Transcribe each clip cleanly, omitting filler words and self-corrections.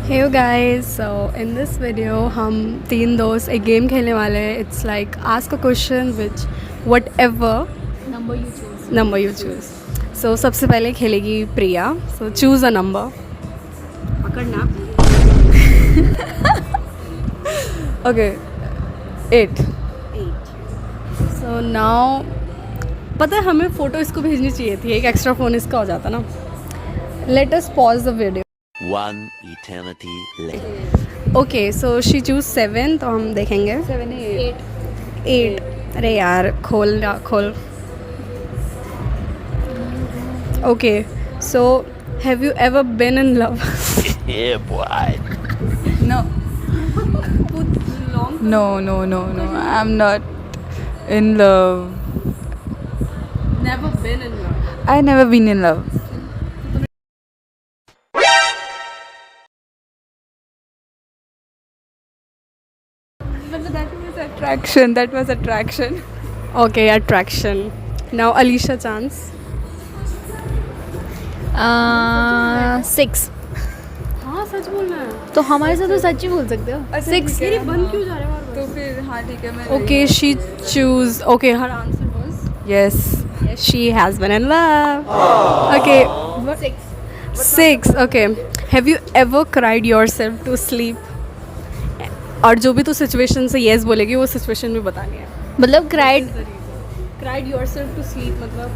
Hey you guys, so in this video हम तीन दोस्त एक गेम खेलने वाले हैं. It's like ask a question which whatever number you choose. So सबसे पहले खेलेगी प्रिया. So choose a number. पकड़ना. Okay, 8. So now पता है हमें फ़ोटो इसको भेजनी चाहिए थी. एक एक्स्ट्रा फ़ोन इसका हो जाता ना. Let us pause the video. One eternity later. Okay so she choose 7 तो हम देखेंगे 7, 8. 8. अरे यार खोल. Okay so have you ever been in love? Yeah, boy. No. No. I'm not in love. Never been in love. I never been in love. That was attraction. Okay, attraction. Now Alicia chance. 6. हाँ सच बोलना है. तो हमारे साथ तो सच ही बोल सकते हो. 6. ये बंद क्यों जा रहा है तो फिर हाँ ठीक है मैं. Okay, she choose. Okay, her answer was Yes. yes. She has been in love. Okay. 6. Okay. Have you ever cried yourself to sleep? और जो भी तो सिचुएशन से येस बोलेगी वो सिचुएशन भी बतानी है. मतलब cried Cried yourself to sleep मतलब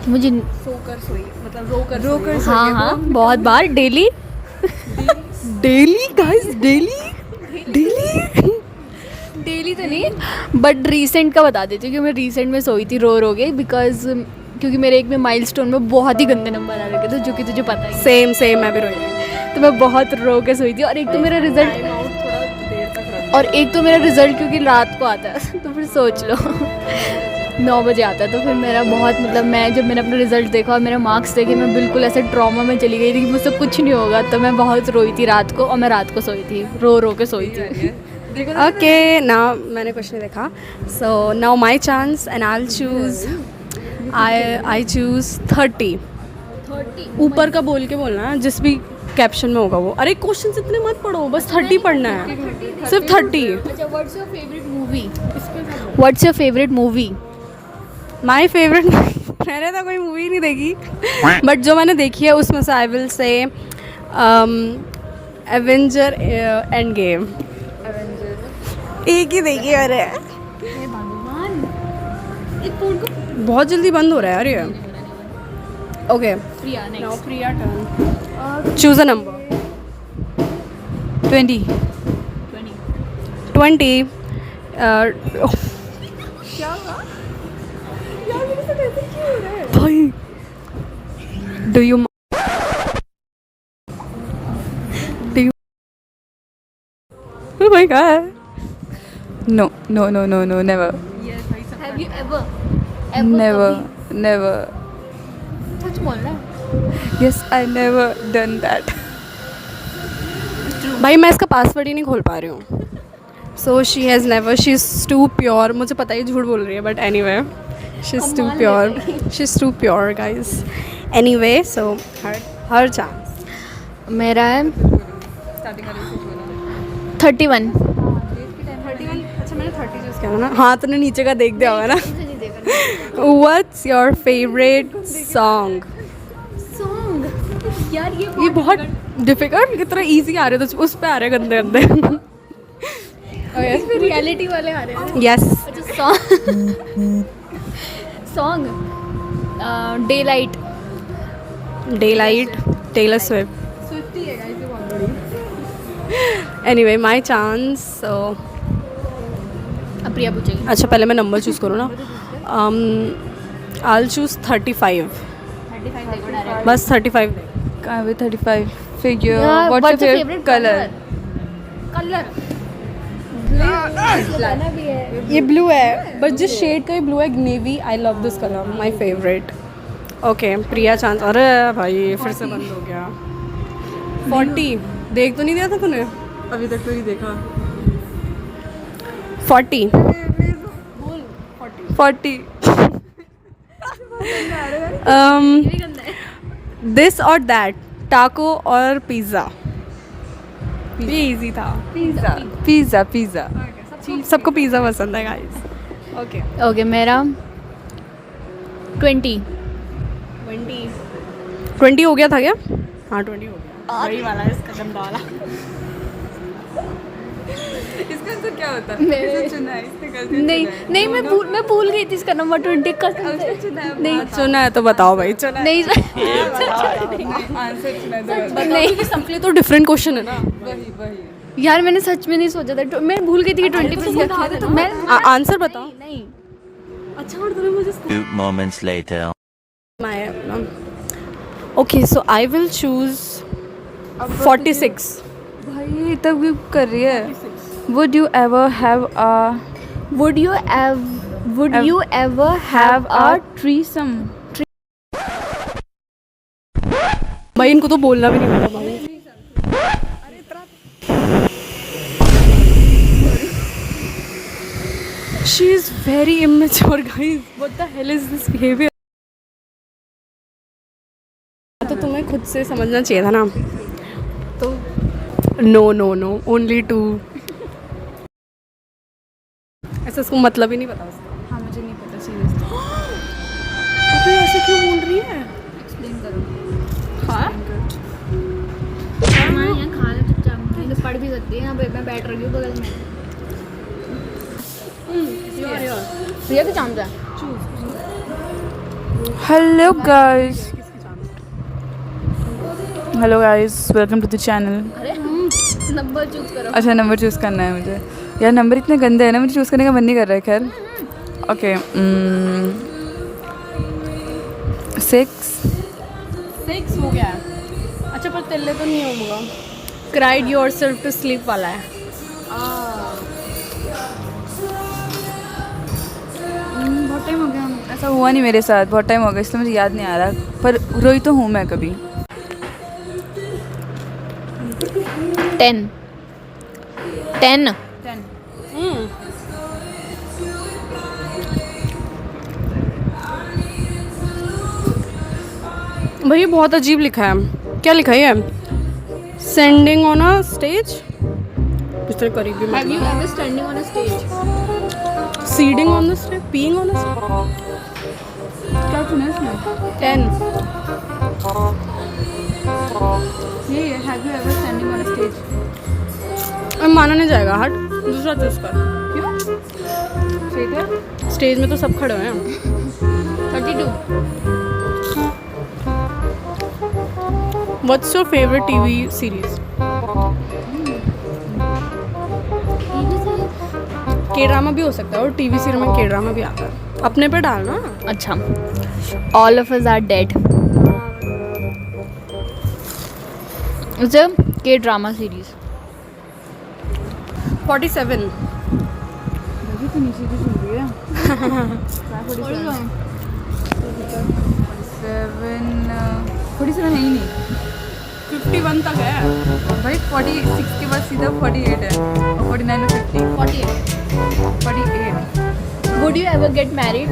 मुझे सोकर सोई मतलब रोकर हाँ बहुत बार डेली गाइस डेली डेली तो नहीं बट रीसेंट का बता देती हूँ कि मैं रीसेंट में सोई थी रो के बिकॉज क्योंकि मेरे एक में माइलस्टोन में बहुत ही गंदे नंबर आ रखे थे जो कि तुझे पता ही है. सेम मैं भी रोई. तो मैं बहुत रो के सोई थी और एक तो मेरा रिजल्ट थोड़ा देर तक रखा. और एक तो मेरा रिजल्ट क्योंकि रात को आता है तो फिर सोच लो 9 बजे आता है तो फिर मेरा बहुत मतलब मैं जब मैंने अपना रिजल्ट देखा और मेरे मार्क्स देखे मैं बिल्कुल ऐसे ट्रॉमा में चली गई थी कि मुझसे कुछ नहीं होगा. तो मैं बहुत रोई थी रात को और मैं रात को सोई थी रो के सोई थी. ओके नाउ मैंने कुछ नहीं देखा. So now my chance and I choose I choose 30. ऊपर का बोल के बोलना है जिस भी कैप्शन में होगा वो. अरे क्वेश्चन इतने मत पढ़ो बस 30 पढ़ना है सिर्फ 30. अच्छा what's your favourite movie? What's your favourite movie? My favourite मैंने तो कोई मूवी नहीं देखी बट जो मैंने देखी है उसमें से I will say Avenger end game. एक ही देखी है. अरे बहुत जल्दी बंद हो रहा है यार ये. Okay now Priya turn. Choose a number. 20. 20. भाई do you oh my god No, never. Have you ever Never. सच बोल रहा है? Yes, I never done that. भाई मैं इसका पासवर्ड ही नहीं खोल पा रही हूँ. So she has never. She is too pure. मुझे पता ही झूठ बोल रही है but anyway she is too pure guys. Anyway so her chance. मेरा है 31. 31. अच्छा मैंने 30 चूज़ किया ना. हाँ तूने नीचे का देख दिया होगा ना. What's your favourite song? यार ये बहुत डिफिकल्ट की तरह ईजी आ रहे थे उस पे आ रहे गंदे गंदे. रियलिटी वाले आ रहे हैं. यस अच्छा song daylight Taylor Swift. Anyway my chance. So अब प्रिया पूछेगी. अच्छा पहले मैं नंबर चूज़ करूँ ना. I choose 35. 35 देखो डायरेक्ट. बस 35. I'm with 35. Figure. Yeah, What's your favorite color? Colour ये ब्लू है बट जिस शेड का ये ब्लू है navy. I love this colour my favourite. Okay Priya chance. अरे भाई फिर से बंद हो गया. 40 देख तो नहीं दिया था तूने अभी तक तो नहीं देखा. 40. 40. This or that, टाको और पिज़्ज़ा। ये इजी था। Pizza pizza pizza. सबको पिज़्ज़ा पसंद है गाइस। ओके ओके मेरा 20। 20 हो गया था क्या? हाँ 20 हो गया। वही वाला है इसका गंदा वाला। इसका आंसर क्या होता है? मेरे- इसने चुना है, इसने गलती से नहीं चुना है। नहीं मैं भूल गई थी इसका नंबर 20 का। उसने चुना है, नहीं चुना है तो बताओ भाई। चुना है। नहीं आंसर चुना है तो नहीं क्योंकि सबके लिए तो डिफरेंट क्वेश्चन है ना। वही यार मैंने सच में नहीं सोचा था। मैं भूल गई थी कि 20 पे मैं आंसर बताओ। नहीं अच्छा और तुम्हें मुझे 2 moments later. Okay so I will choose 46। भाई तब भी कर रही है। Would you ever have would you ever have a threesome? भाई इनको तो बोलना भी नहीं पता भाई। She is very immature guys. What the hell is this behavior? तो तुम्हें खुद से समझना चाहिए था ना। तो नो ओनली 2। ऐसा उसको मतलब ही नहीं पता उसका। हाँ मुझे नहीं पता सीरियसली। तो ऐसे क्यों बोल रही है? एक्सप्लेन करो। हाँ मैं यहाँ खा ले चुपचाप। नहीं तो पढ़ भी सकती है। यहाँ पे मैं बैठ रही हूँ बगल में। ये भी चांद है। Hello guys. Hello guys, welcome to the channel. अरे नंबर चूज करो। अच्छा नंबर चूज़ करना है मुझे। यार नंबर इतने गंदे हैं ना, मुझे चूज़ करने का मन नहीं कर रहा है। खैर ओके 6 हो गया है। अच्छा पर तेरे तो नहीं होगा। Cried yourself to sleep वाला है। बहुत टाइम हो गया। ऐसा हुआ नहीं मेरे साथ, बहुत टाइम हो गया इसलिए मुझे याद नहीं आ रहा, पर रोई तो हूँ मैं कभी। 10 भाई बहुत अजीब लिखा है। क्या लिखा है ये? Sending on a stage. इस तरह करीबी Have you ever standing on a stage? Seeding on the stage, peeing on the stage. क्या सुना इसमें? 10 ये have you ever standing on a stage? अब माना नहीं जाएगा। हट दूसरा चूज कर। क्यों? सही है। स्टेज में तो सब खड़े हुए हैं। 32 what's your favourite TV series? के ड्रामा भी हो सकता है और टीवी सीरियल में के ड्रामा भी आता है। अपने पे डालना। अच्छा All of us are dead. It's a K-drama series. 47 मुझे तो नीचे की सुन रही है। 47 है ही नहीं 51 तक है भाई। 46 के बाद सीधा 48 है और 49 में 50। 48 Would you ever get married?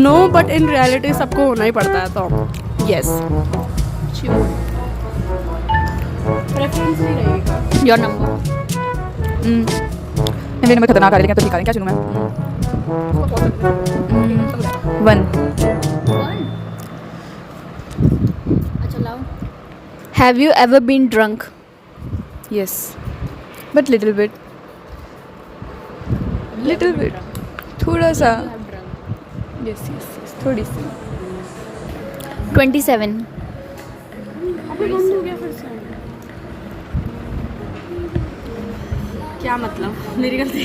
No but in reality सबको होना ही पड़ता है तो यस। प्रेफरेंस नहीं रहेगा। Your number. मेरे नंबर खतरनाक आ रहे हैं, तो निकालें क्या चुनूँ मैं? 1 अच्छा लाओ. Have you ever been drunk? Yes, but little bit. थोड़ा सा. Yes, थोड़ी सी. 27. क्या मतलब? मेरी गलती।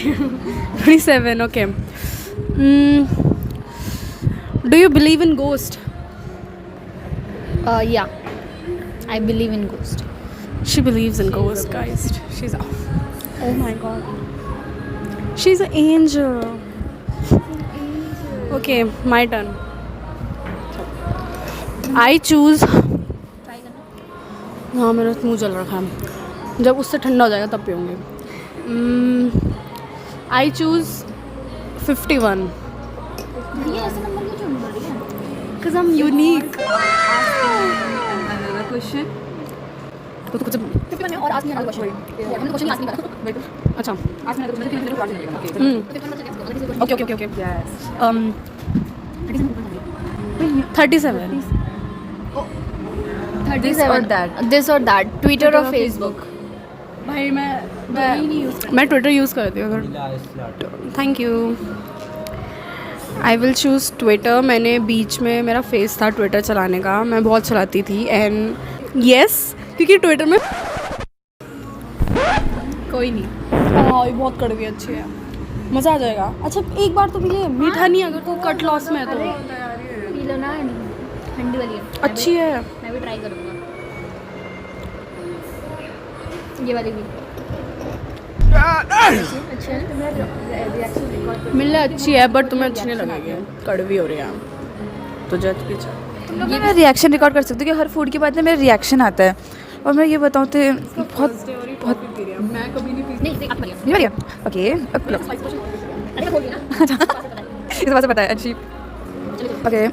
37 okay. Do you believe in ghost? Yeah. I believe in ghost. She believes in ghosts, guys. She's oh my god. She's an angel. Okay, my turn. I choose. हाँ मेरा मुँह जल रखा है, जब उससे ठंडा हो जाएगा तब पीऊँगी. I choose 51. Because I am unique. Another question. तो कुछ और आज मेरा क्वेश्चन हमने क्वेश्चन लास्ट नहीं करा। अच्छा Ask me another question. फिर मुझे नहीं लगेगा. Okay okay okay okay Yes. 37 This or that. This और दैट, ट्विटर और फेसबुक। भाई मैं ट्विटर यूज़ करती हूँ अगर। Thank you. I will choose Twitter. मैंने बीच में मेरा फेस था ट्विटर चलाने का, मैं बहुत चलाती थी एंड येस क्योंकि ट्विटर में कोई नहीं। हाँ ये बहुत कड़वी अच्छी है, मज़ा आ जाएगा। अच्छा एक बार तो मिले, मीठा नहीं अगर तो कट लॉस में है तो। पी लो ना, ठंडी वाली है। अच्छी है। मैं भी ट्राई करूँगा ये वाली भी। अच्छा है। मिलने अच्छी है बट तुम्हें अच्छी नहीं लगेगी, कड़वी हो रही है तो जज पीछे। तुम लोग मैं रिएक्शन रिकॉर्ड कर सकते हो कि हर फूड के बाद में मेरा रिएक्शन आता है और मैं ये बताऊँ तो बहुत मैं कभी नहीं नहीं देख आप नहीं बढ़िया। ओके अरे खोल ना। इस बात से पता है अच्छी। ओके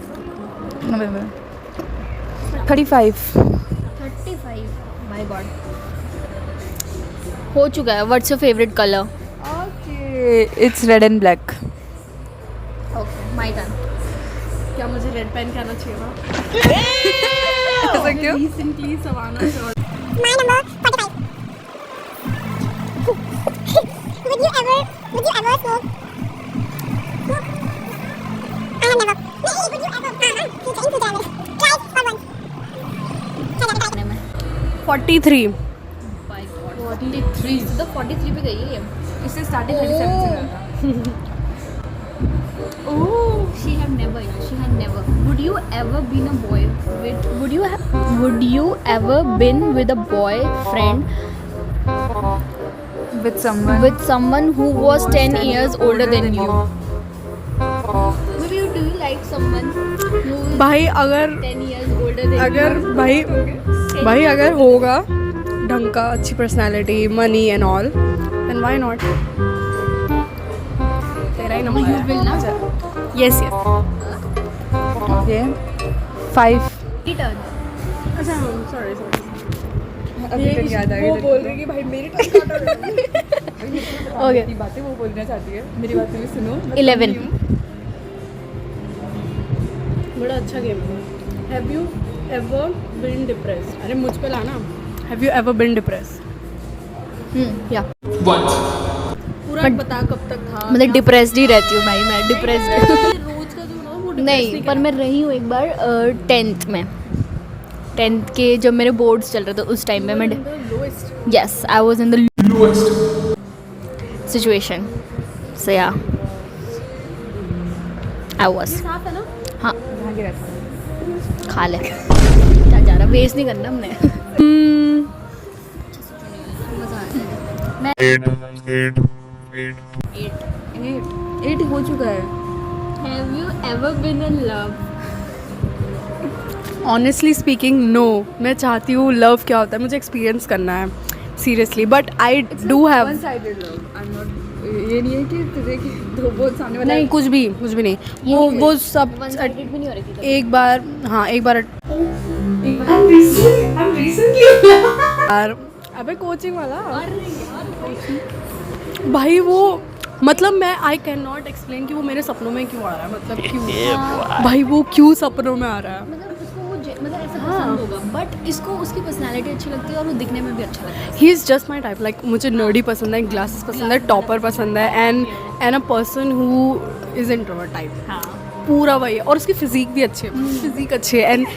35 माय गॉड हो चुका है। What's your favourite colour? Okay it's red and black. Okay my turn. क्या मुझे रेड पेन कहना चाहिए था? ऐसा क्यों? रिसेंटली सवाना short. My number 45. Would you ever smoke? I have never. Would you ever? Future driver. Try for once. 43 43 तो 43 पे गई है ये। इससे स्टार्टिंग 37 से हुआ था। She have never. Would you ever been a boy with? Would you ever been with a boyfriend With someone. with someone who was 10 years older than you? Do you like someone who is भाई अगर 10 years older than अगर you? भाई अगर होगा ढंग का, अच्छी personality, money and all, then why not. तेरा ही नंबर है। will ना यस यस। Okay 5 return. अच्छा सॉरी अभी तक याद आ गई। वो बोल रही कि भाई मेरी Okay. ये बातें वो बोलना चाहती है, मेरी बातें भी सुनो। 11. बड़ा अच्छा गेम है। Have you ever been depressed? अरे मुझ पे लाना। Have you ever been depressed? या पूरा बता कब तक था? मतलब डिप्रेस्ड ही रहती हूँ भाई मैं। डिप्रेस्ड रोज का जो ना वो नहीं, पर मैं रही हूँ एक बार 10th में। 10th के जब मेरे बोर्ड्स चल रहे थे उस टाइम पे मैं yes I was in the situation so या आई वॉज। साफ है ना? हाँ खा ले क्या जा रहा, वेस्ट नहीं करना हमने। मैं 8 हो चुका है। Have you ever been in love? Honestly speaking no. मैं चाहती हूँ लव क्या होता है मुझे एक्सपीरियंस करना है seriously, but I do have. One sided love. I am not, ये नहीं है कि तुझे कि दो बहुत सामने वाला नहीं कुछ भी नहीं। वो सब वन साइडेड भी नहीं हो रही थी एक बार, हाँ एक बार अबे कोचिंग वाला भाई वो मतलब मैं आई कैन नॉट एक्सप्लेन कि वो मेरे सपनों में क्यों आ रहा है, मतलब क्यों भाई वो क्यों सपनों में आ रहा है। मतलब उसको वो मतलब ऐसा पसंद होगा बट इसको उसकी पर्सनालिटी अच्छी लगती है और वो दिखने में भी अच्छा लगता है। He is just my type. Like मुझे नर्डी पसंद है, ग्लासेस पसंद है, टॉपर पसंद है and a person who is introvert type. हाँ पूरा वही है और उसकी फिजिक भी अच्छी है, फिजिक अच्छी है एंड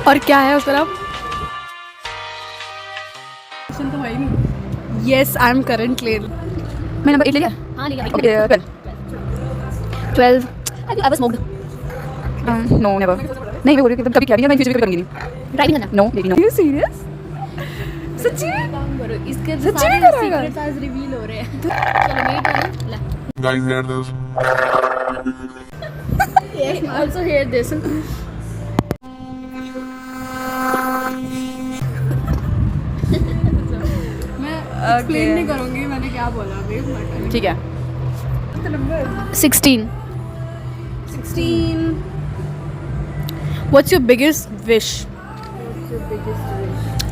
और क्या है उस तरफ? तो भाई नहीं। Yes I am currently. मैं नंबर 8 ले लिया। हाँ लिया। Okay 12 I was smoked. No never. नहीं मैं बोल रही हूँ कभी क्या भी मैं फ्यूचर में कभी करूंगी नहीं। ट्राई नहीं करना। No baby no. You serious? सच्ची में? काम करो इसके सच्ची सारे में कर रहा है? सीक्रेट्स आज रिवील हो रहे हैं। चलो मेरी टर्न। ला Guys, hear this. Also hear this. मैं एक्सप्लेन नहीं करूँगी मैंने क्या बोला अभी but ठीक है 16. 16 What's your biggest wish?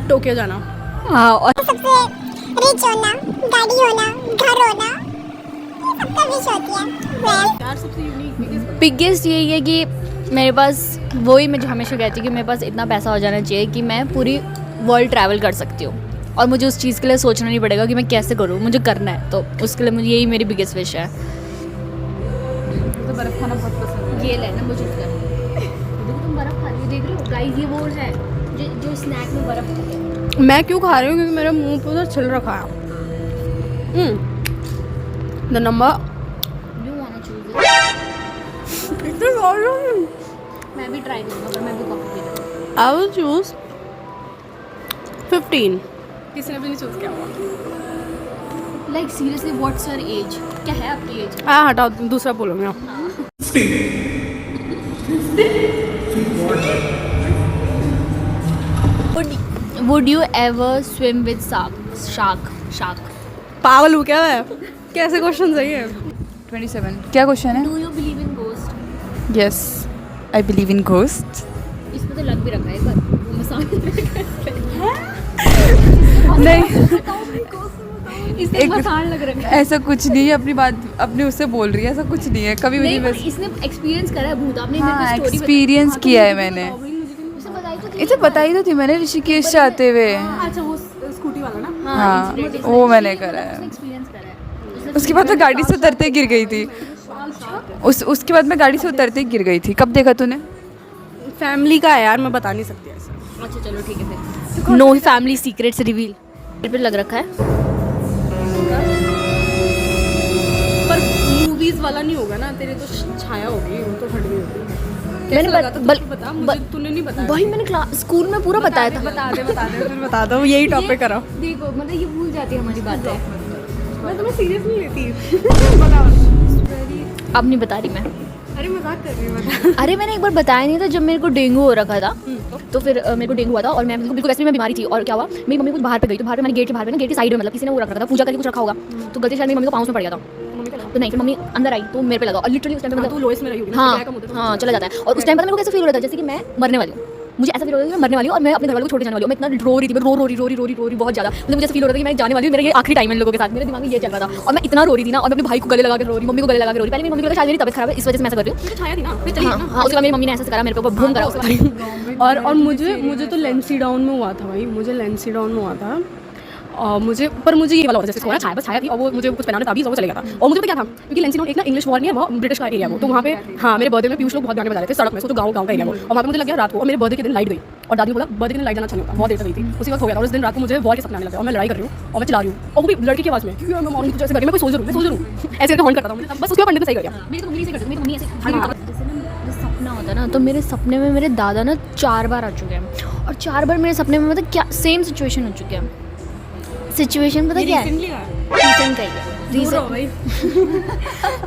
Tokyo जाना। हाँ और सबसे रिच होना, गाड़ी होना, घर होना, ये सबका विश होती है। Well, यार सबसे यूनिक बिगेस्ट यही है कि मेरे पास वही मैं जो हमेशा कहती हूँ कि मेरे पास इतना पैसा हो जाना चाहिए कि मैं पूरी वर्ल्ड ट्रैवल कर सकती हूँ और मुझे उस चीज़ के लिए सोचना नहीं पड़ेगा कि मैं कैसे करूँ, मुझे करना है तो उसके लिए मुझे यही मेरी बिगेस्ट विश है। तो बर्फ़ खाना बहुत पसंद है। ये लेना मुझे देखो तुम बर्फ़ खा रही हो, देख रहे हो गाइस, ये वो है जो स्नैक में बर्फ़। मैं क्यों खा रही हूँ क्योंकि मेरे मुंह पे उधर छिल रखा है। The number you want to choose मैं भी ट्राई करूँगा पर मैं भी कॉफी पी लूँगा। आई विल चूज 15। किसी ने भी नहीं चूज किया हुआ। Like seriously what's your age, क्या है आपकी एज? हटाओ दूसरा बोलूँगा। Would you ever swim with shark? पागल हूँ क्या मैं? कैसे क्वेश्चन सही है? 27 क्या क्वेश्चन है? Do you believe in ghost? Yes I believe in ghost. इसमें तो लग भी रखा है एक बार मसाज नहीं इसमें एक- मसाज लग रखा है। ऐसा कुछ नहीं है, अपनी बात अपने उससे बोल रही है, ऐसा कुछ नहीं है कभी भी नहीं नहीं। पर इसने एक्सपीरियंस करा है भूत, आपने हाँ मेरे को स्टोरी एक्सपीरियंस किया है मैंने, उसे बताई तो थी। इसे बताई तो थी मैंने ऋषिकेश से आते हुए। अच्छा वो स्कूटी वाला ना? हाँ, incident, वो मैंने करा है। उसने एक्सपीरियंस करा है। उसने उसके बाद मैं गाड़ी से उतरते ही गिर गई थी। उसके बाद मैं गाड़ी से उतरते ही गिर गई थी। कब देखा तूने? फैमिली का है यार, मैं बता नहीं सकती ऐसे। अच्छा चलो ठीक है फिर। नो फैमिली सीक्रेट्स रिवील पे लग रखा है। पर मूवीज वाला नहीं होगा ना, तेरे तो छाया होगी, वो तो फट गई होगी। मैंने कैसे लगा था बल- तुझको पता? बल- मुझे तूने नहीं बताया। भाई मैंने स्कूल में पूरा बताया था। बता दो यही टॉपिक करो। देखो मतलब ये भूल जाती है हमारी बातें। मैं तुम्हें सीरियस नहीं लेती। बताओ। अब नहीं बता रही मैं। अरे मजाक कर रही हूँ बता। अरे मैंने एक बार बताया नहीं था जब मेरे को डेंगू हो रखा था, तो फिर मेरे को डेंगू हुआ था और मैं बिल्कुल वैसे भी मैं बीमारी थी। और क्या हुआ, मेरी मम्मी कुछ बाहर पे गई, तो बाहर पे मैंने गेट के बाहर पे ना, गेट की साइड में मतलब किसी ने वो रख रखा था, पूजा करके कुछ रखा होगा, तो गलती से शायद मेरी मम्मी को पाँव में पड़ गया था। तो नहीं, फिर मम्मी अंदर आई तो मेरे पे लगा और लिटरली उस टाइम पे तू मतलब लोएस्ट में रही होगी ना, हाँ तो क्या कम हाँ चला जाता है। और उस टाइम पर मेरे को कैसे फील हो रहा था जैसे कि मैं मरने वाली हूँ। मुझे ऐसा फील हो रहा था कि मैं मरने वाली हूँ और मैं अपने घर वालों को छोड़ के जाने वाली हूँ। मैं इतना रो रही थी, मैं रो रही बहुत ज़्यादा। मतलब मुझे ऐसा फील हो रहा था कि मैं जाने वाली हूँ, मेरा ये आखिरी टाइम है इन लोगों के साथ। मेरे दिमाग में ये चल रहा था और मैं इतना रो रही थी ना, और मैं अपने भाई को गले लगा के रो रही, मम्मी को गले लगा के रो रही। पहले मेरी मम्मी को लगा शायद मेरी तबियत खराब है इस वजह से मैं ऐसा कर रही हूँ। छाया थी ना, फिर चली हाँ ना। हाँ, उसके बाद मेरी मम्मी ने ऐसा करा, मेरे पे भूम करा। और मुझे तो लेंसी डाउन में हुआ था भाई, मुझे लेंसी डाउन में हुआ था। और मुझे ये वाला होता है जैसे सोना छाया थी और वो मुझे कुछ पहनाने था, अभी वो चले गया था। और मुझे पता क्या था, क्योंकि लेंसी डाउन एक ना इंग्लिश वॉर नहीं है, वो ब्रिटिश का एरिया वो, तो वहाँ पे हाँ मेरे बर्थडे में पीयूष लोग बहुत गाने बजा रहे थे सड़क में, तो गाँव का एरिया वो। और वहाँ पे मुझे लग गया रात को, और मेरे बर्थडे के दिन लाइट गई और दादी ने बोला बर्थडे के दिन लाइट जाना अच्छा नहीं होता, बहुत देर तक गई थी, उसी वक्त हो गया था। और उस दिन रात को मुझे वॉर के सपने आने लगे और मैं लड़ाई कर रही हूँ और मैं चला रही हूँ, और वो भी लड़की की आवाज़ में, क्योंकि मैं मॉर्निंग जैसे करके मैं कोई सोच रहा हूँ ऐसे करके हॉन्ट करता था मुझे, बस उसके बाद पंडित ने सही कर दिया। मेरी तो मम्मी ऐसे करती, मेरी मम्मी ऐसे जैसे ना सपना होता है ना, तो मेरे सपने में मेरे दादा ना 4 बार आ चुके हैं और 4 बार मेरे सपने में मतलब क्या सेम सिचुएशन हो चुकी है। सिचुएशन पता क्या है? रीजन का ही है रीजन।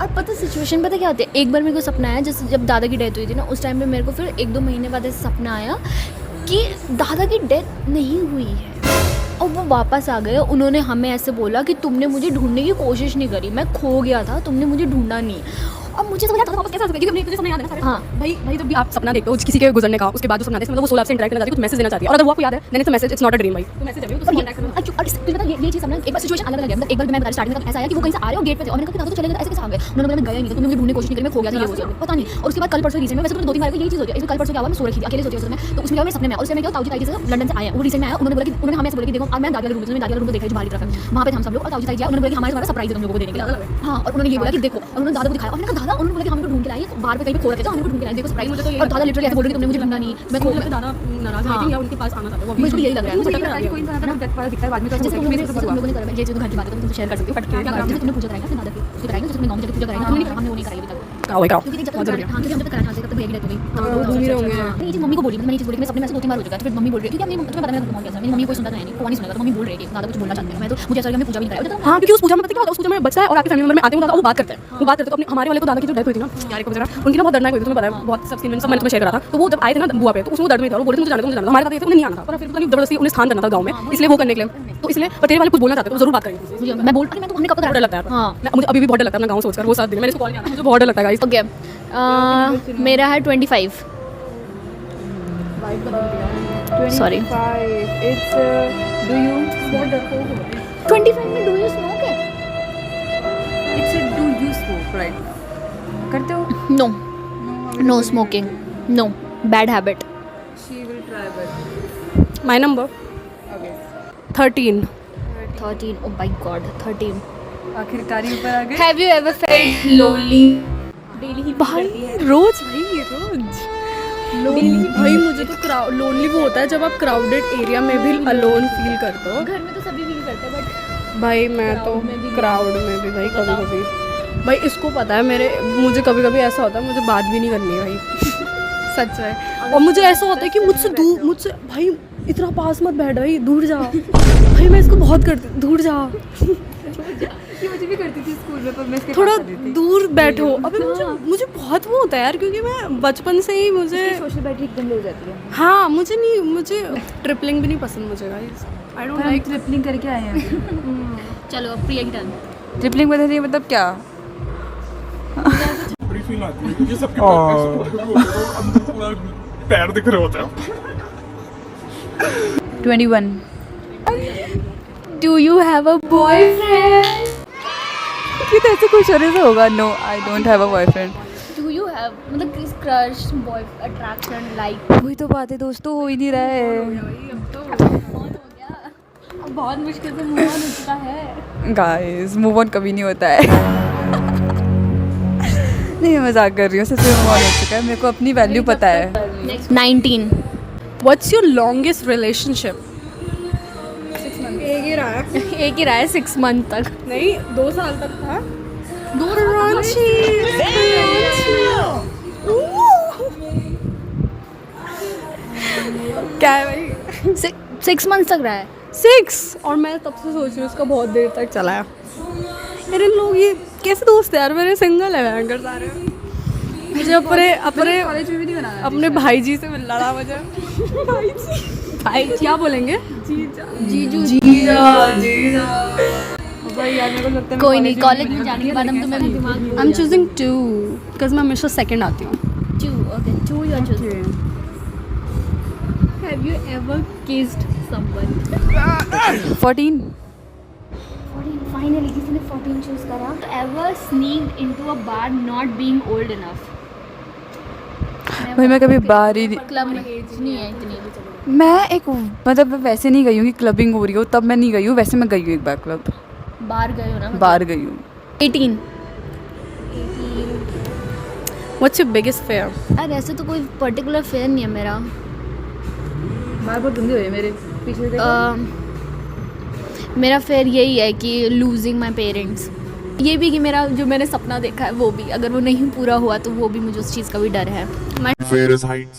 और पता सिचुएशन पता क्या होती है, एक बार मेरे को सपना आया जैसे जब दादा की डेथ हुई थी ना, उस टाइम पे मेरे को फिर 1-2 महीने बाद ऐसा सपना आया कि दादा की डेथ नहीं हुई है और वो वापस आ गए। उन्होंने हमें ऐसे बोला कि तुमने मुझे ढूंढने की कोशिश नहीं करी, मैं खो गया था, तुमने मुझे ढूंढा नहीं। और मुझे समझ आता वापस कैसे आ सकता है, क्योंकि मुझे सपना याद है ना सारे। हाँ भाई जब भी आप सपना देखते हो किसी के गुजरने का, उसके बाद जो सपना देखते हो मतलब वो सोल आपसे इंटरेक्ट करना चाहती है, कुछ मैसेज देना चाहती है, और अगर वो आपको याद है then it's a message, it's not a dream भाई। तो मैसेज है तो कांटेक्ट करना। और ये चीज़ समझना, एक बार सिचुएशन अलग अलग है। मतलब एक बार मैं बता स्टार्टिंग में ऐसा आया कि वो कहीं से आ रहे हो गेट पे थे और मैंने कहा दादा तो चले गए, ऐसे कैसे आ गए? उन्होंने बोला मैं गया नहीं था, तुमने मुझे ढूंढने की कोशिश नहीं करी, मैं खो गया था, ये हो गया पता नहीं। और उसके बाद कल परसों रीसेंट में वैसे तो 2-3 बार यही चीज़ होती है। इसमें कल परसों क्या हुआ, मैं सो रही थी अकेले सोती हूँ तो उसमें क्या मेरे सपने में, और उसमें क्या ताऊजी ताई से लंदन से आए, वो रीसेंट में आया। उन्होंने बोला कि उन्होंने हमें ऐसे बोला कि देखो अब मैं दादा रूम में, दादा रूम को देखा जो बाहर की तरफ है, वहाँ पे हम सब लोग और ताऊजी ताई जी उन्होंने बोला कि हमारे द्वारा सरप्राइज है तुम लोगों को देने के लिए। हाँ और उन्होंने ये बोला कि देखो, और उन्होंने दादा को दिखाया और मैंने कहा दादा, उन्होंने बोला कि हमको ढूंढ के लाइए, बाहर पे कहीं पे खो रखे थे, हमको ढूंढ के लाइए, देखो सरप्राइज। मुझे तो और दादा लिटरली ऐसे बोल रहे कि तुमने मुझे ढूंढा नहीं, मैं खो गया। दादा नाराज है लेकिन या उनके पास आना था, मुझे यही लग रहा है। मुझे लगता है कोई इंसान अपना डेथ वाला दिखता है बाद में, जैसे तो तुम लोगों ने करा, ये चीज़ घर की बात है, तुम शेयर कर सकती हो, बट जैसे तुमने पूजा कराई ना दादा की, उसको कराई ना, जैसे तुमने गाँव में जाके पूजा कराई ना, हमने वो नहीं कराई अभी तक। क्योंकि जब तक हाँ क्योंकि हम जब तक कराना चाहते तब तक भैया की डेथ हो गई। घूम ही रहे होंगे। ये चीज़ मम्मी को बोली, मैंने ये चीज़ बोली कि मैं सपने में ऐसे 2-3 बार हो चुका है। फिर मम्मी बोल रही है क्योंकि अपनी तुम्हें पता है मेरा कैसा, मेरी मम्मी कोई सुनता नहीं, कोई नहीं सुनेगा, तो मम्मी बोल रही है कि दादा कुछ बोलना चाहते हैं। मैं तो मुझे ऐसा लगा मैं पूजा भी नहीं कराया। हाँ क्योंकि उस पूजा में पता क्या होता है, उस पूजा में बच्चा है और आपके फैमिली मेंबर में आते हैं दादा वो बात करते हैं, वो बात करते हैं, तो अपने हमारे वाले को दादा की जो डेथ हुई थी ना यार को बेचारा, उनकी ना बहुत दर्दनाक हुई थी, तुम्हें पता है, बहुत सब सीन में सब मैंने तुम्हें शेयर करा था। तो वो जब आए थे ना बुआ पे, तो उसमें वो दर्द में थे और वो बोले थे मुझे जाना था, मुझे जाना था। हमारे साथ ये था, उन्हें नहीं आना था, पर फिर पता नहीं जबरदस्ती उन्हें स्थान करना था गाँव में, इसलिए वो करने के लिए। तो इसलिए पर तेरे वाले कुछ बोलना चाहते तो जरूर बात करेंगे। मैं बोलती मैं तो हमने कब बहुत डर लगता है। हाँ मुझे अभी भी बहुत डर लगता है अपना गाँव सोचकर, वो 7 दिन मैंने इसको कॉल किया था, मुझे बहुत डर लगता है गाइस। ओके मेरा है 25 सॉरी 25 में डू यू स्मोक है? It's do you smoke right? करते हो? No no smoking no bad habit she will try but my number 13। 13 oh my God 13 आखिरकार ही ऊपर आ गए। Have you ever felt lonely daily ही भाई रोज भाई मुझे तो लोनली वो होता है जब आप क्राउडेड एरिया में भी अलोन फील करते हो। घर में तो सभी फील करते हैं बट भाई मैं तो क्राउड में भी भाई कभी कभी भाई इसको पता है मुझे कभी कभी ऐसा होता है मुझे बात भी नहीं करनी है भाई सच है। और मुझे ऐसा होता है कि मुझसे भाई इतना पास मत बैठ भाई, दूर जा भाई, मैं इसको बहुत करती हूँ, दूर जा ये मुझे भी करती थी स्कूल में, पर मैं इसके थोड़ा पास आती थी। दूर बैठो। अभी मुझे बहुत वो होता है यार, क्योंकि मैं बचपन से ही मुझे सोशल बैटरी एकदम लो जाती है। हाँ मुझे ट्रिपलिंग भी नहीं पसंद मुझे गाइस, आई डोंट पर हम लाइक। ट्रिपलिंग करके आए हैं। चलो अब प्रिया की टर्न। ट्रिपलिंग बता रही मतलब क्या? बड़ी फील आती है क्योंकि सबके पास अंदर पूरा पैर दिख रहे होते हैं। 21 do you have a boyfriend? ये तो ऐसे कुछ होने से होगा। No I don't have a boyfriend. Do you have मतलब किस क्रश बॉय अट्रैक्शन लाइक वही तो बात है दोस्तों, हो ही नहीं रहा है। बहुत मुश्किल से मूव ऑन हो चुका है। गाइस मूव ऑन कभी नहीं होता है। नहीं मैं मजाक कर रही हूँ, सच में मूव ऑन हो चुका है। मेरे को अपनी वैल्यू पता है। 19 व्हाट्स योर लॉन्गेस्ट रिलेशनशिप? एक ही रहा है। एक ही रहा है 6 मंथ तक। नहीं 2 साल तक था। क्या है भाई? 6 मंथ तक रहा है। 6 और मैं तब से सोच रही हूँ इसका बहुत देर तक चला है यार। इन लोग ये कैसे दोस्त है यार? मेरे सिंगल है भयंकर सारे। मुझे अपने भाई जी से मिलना था मुझे। भाई क्या बोलेंगे? जीजू भाई यार मेरे को लगता है कोई नहीं, कॉलेज में जाने के बाद हम तुम्हें दिमाग आई एम चूजिंग 2 बिकॉज मैं हमेशा सेकंड आती हूँ। 2 okay 2 you are choosing. Have you ever kissed someone? 14 finally किसी ने 14 चूज करा। Ever sneaked into a bar not being old enough? भाई मैं कभी बाहर ही क्लब में एज नहीं है इतनी। मैं एक मतलब वैसे नहीं गई हूँ कि क्लबिंग हो रही हो तब मैं नहीं गई हूँ। वैसे मैं गई हूँ एक बार क्लब, बाहर गए हो ना? बाहर गई हूँ। 18 व्हाट्स योर बिगेस्ट फेयर? यार ऐसे तो कोई पर्टिकुलर फेयर नहीं है मेरा। बार बहुत गंदी हो रही है मेरे पीछे से। मेरा फेयर यही है कि लूजिंग माई पेरेंट्स। ये भी कि मेरा जो मैंने सपना देखा है वो भी अगर वो नहीं पूरा हुआ तो वो भी मुझे उस चीज़ का भी डर है। Various heights.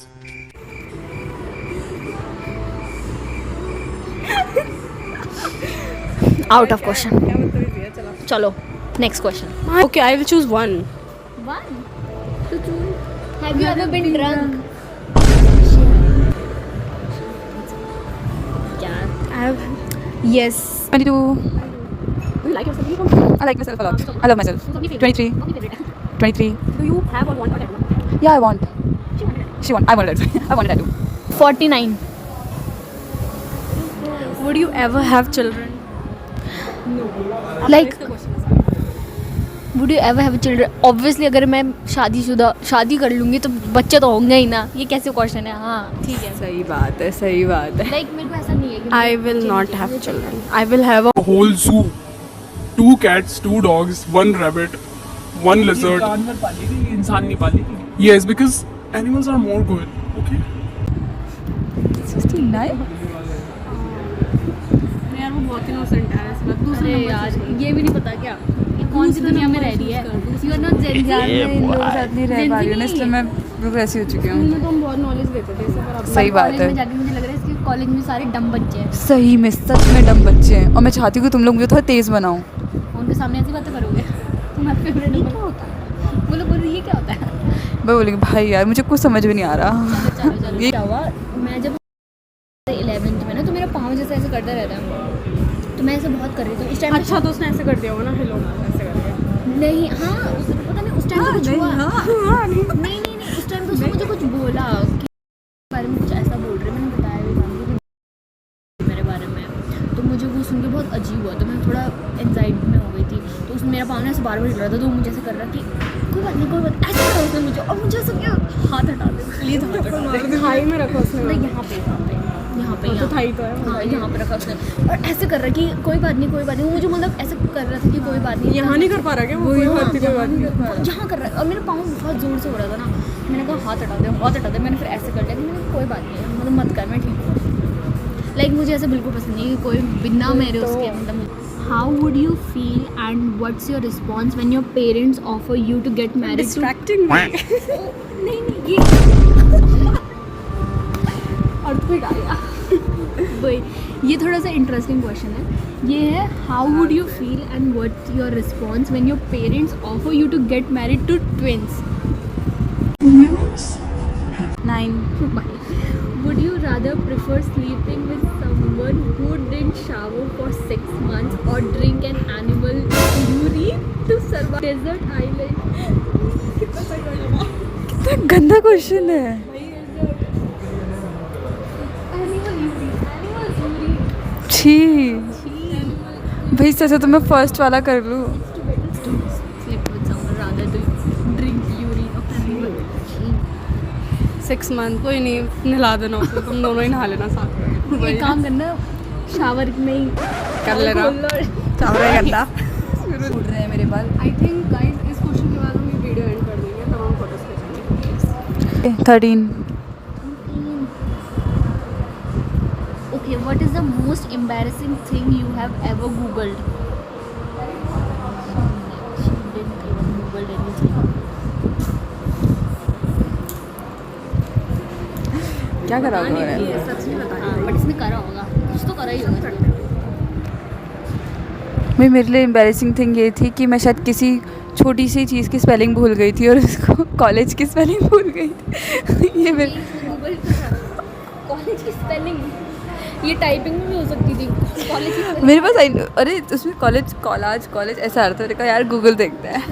Out of question. चलो next question. Okay I will choose 1। Have you ever been drunk? Yes. 22 You like yourself? I like myself a lot. I love myself. 23 23 Do you have or want a tattoo? Yeah, I want. She want. I wanted that. I wanted that too. 49 Would you ever have children? Like would you ever have children? Obviously अगर मैं शादी कर लूँगी तो बच्चे तो होंगे ही ना। ये कैसे क्वेश्चन है? हाँ ठीक है। सही बात है, सही बात है। लाइक मेरे को ऐसा नहीं है कि I will not have children. I will have a A whole zoo. 2 cats, 2 dogs, 1 rabbit, 1 lizard. जानवर पालेगी, इंसान नहीं पालेगी। Yes, because animals are more good. Okay. 69 यार वो बहुत इनोसेंट है ऐसा लगता है। अरे यार ये भी नहीं पता क्या ये कौन सी दुनिया में रह रही है? यू आर नॉट जेन यार मैं इन लोगों के साथ नहीं रह पा रही हूँ ना, इसलिए मैं बिल्कुल ऐसी हो चुकी हूँ। तो हम बहुत नॉलेज देते थे इसे पर अब सही बात कॉलेज है। में जाके मुझे लग रहा है इसके कॉलेज में सारे डम बच्चे हैं। सही में सच में डम बच्चे हैं और मैं चाहती हूँ कि तुम लोग मुझे थोड़ा तेज़ बनाओ। उनके सामने ऐसी बातें करोगे? तुम्हारा फेवरेट नंबर क्या होता है? बोलो ये क्या होता है? मैं बोलेंगी भाई यार मुझे कुछ समझ में नहीं आ रहा। चलो क्या हुआ, मैं जब 11th में ना तो मेरा पाँव जैसे ऐसे करता रहता है, तो मैं ऐसे बहुत कर रही थी इस टाइम। अच्छा तो उसने ऐसे कर दिया होगा ना, हेलो ऐसे कर दिया। नहीं, हाँ पता नहीं उस टाइम तो कुछ हुआ। नहीं, उस टाइम तो उसने मुझे कुछ बोला कि बारे में कुछ ऐसा बोल रहे, मैंने बताया भी था मेरे बारे में, तो मुझे वो सुन के बहुत अजीब हुआ, तो मैं थोड़ा एंजाइटी में हो गई थी। तो उसने मेरा पाँव ऐसे बार-बार हिल रहा था, तो वो मुझे ऐसे कर रहा कि कोई बात नहीं ऐसे करा उसने मुझे, और मुझे ऐसा क्या हाथ हटा दे प्लीज़, हाथ हटा दे। थाई में रखा उसने। नहीं, यहाँ पे तो थाई तो है। हाँ, यहाँ पे रखा उसने, और ऐसे कर रहा कि कोई बात नहीं वो मुझे मतलब ऐसे कर रहा था कि कोई बात नहीं। यहाँ नहीं कर पा रहा क्या वो? कोई बात नहीं। जहाँ कर रहा है, और मेरा पाँव बहुत ज़ोर से हो रहा था ना, मैंने कहा हाथ हटा दे। मैंने फिर ऐसे कर लिया कि मैंने कोई बात नहीं मतलब मत कर, मैं ठीक हूँ। लाइक मुझे ऐसे बिल्कुल पसंद नहीं कि कोई बिना मेरे उसके मतलब। How would you feel and what's your response when your parents offer you to get married? Distracting नहीं, ये अर्थक्वेक आया। वही, ये थोड़ा सा इंटरेस्टिंग क्वेश्चन है। ये है how would you feel and what's your response when your parents offer you to get married to twins? 9। Would you rather prefer sleeping with someone who didn't shower for 6 months or drink an animal urine to survive desert island? कितना गंदा question है। Animal urine. छी भाई सच तो मैं first वाला कर लूँ। Sleep with someone rather than drink urine of animal. 6 month कोई नहीं, नहला देना उसको, तुम दोनों ही नहा लेना साथ में। एक काम करना, शावर में ही कर लेना। खोल लो। चावल गंदा। उड़ रहे हैं मेरे बाल। आई थिंक गाइस इस क्वेश्चन के बाद हम ये वीडियो एंड कर देंगे, तब हम फोटोज खींचेंगे। 13। Okay, what is the most embarrassing thing you have ever googled? She didn't even googled anything. क्या करा होगा मैंने? सच नहीं बताया। हाँ, बट इसने करा होगा, कुछ तो करा ही होगा। भाई मेरे लिए एम्बैरेसिंग थिंग ये थी कि मैं शायद किसी छोटी सी चीज़ की स्पेलिंग भूल गई थी और उसको कॉलेज की स्पेलिंग भूल गई थी। ये मेरे गूगल कॉलेज की स्पेलिंग, ये टाइपिंग में भी हो सकती थी कॉलेज की spelling। मेरे पास अरे उसमें कॉलेज ऐसा अर्थ है। यार गूगल देखते हैं।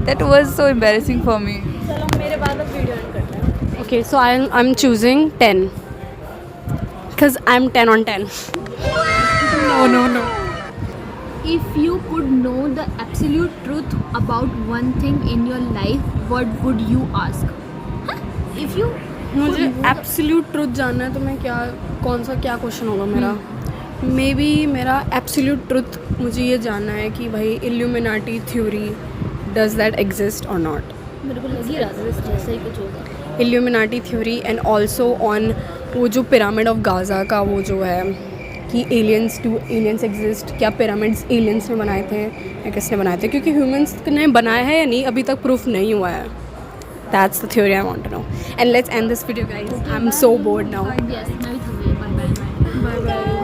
That was so embarrassing for me. चलो मेरे बाद अब वीडियो एंड करते हैं। Okay, so I'm choosing 10 because I'm 10 on 10. No. If you could know the absolute truth about one thing in your life, what would you ask? Huh? If you मुझे absolute truth जानना है तो मैं कौन सा question होगा मेरा? May be मेरा एब्सोल्यूट ट्रुथ मुझे ये जानना है कि भाई illuminati theory does that exist और नॉट। मेरे को लग ही रहा था जैसा ही कुछ होगा। Illuminati theory and also on वो जो पिरामिड ऑफ गाज़ा का वो जो है कि एलियंस एग्जिस्ट, क्या पिरामिड्स एलियंस ने बनाए थे या किसने बनाए थे, क्योंकि ह्यूमंस ने बनाया है या नहीं अभी तक प्रूफ नहीं हुआ है। That's the theory I want to know and let's end this video guys, I am so bored now. Yes, मैं भी थक गई। Bye bye. Bye bye.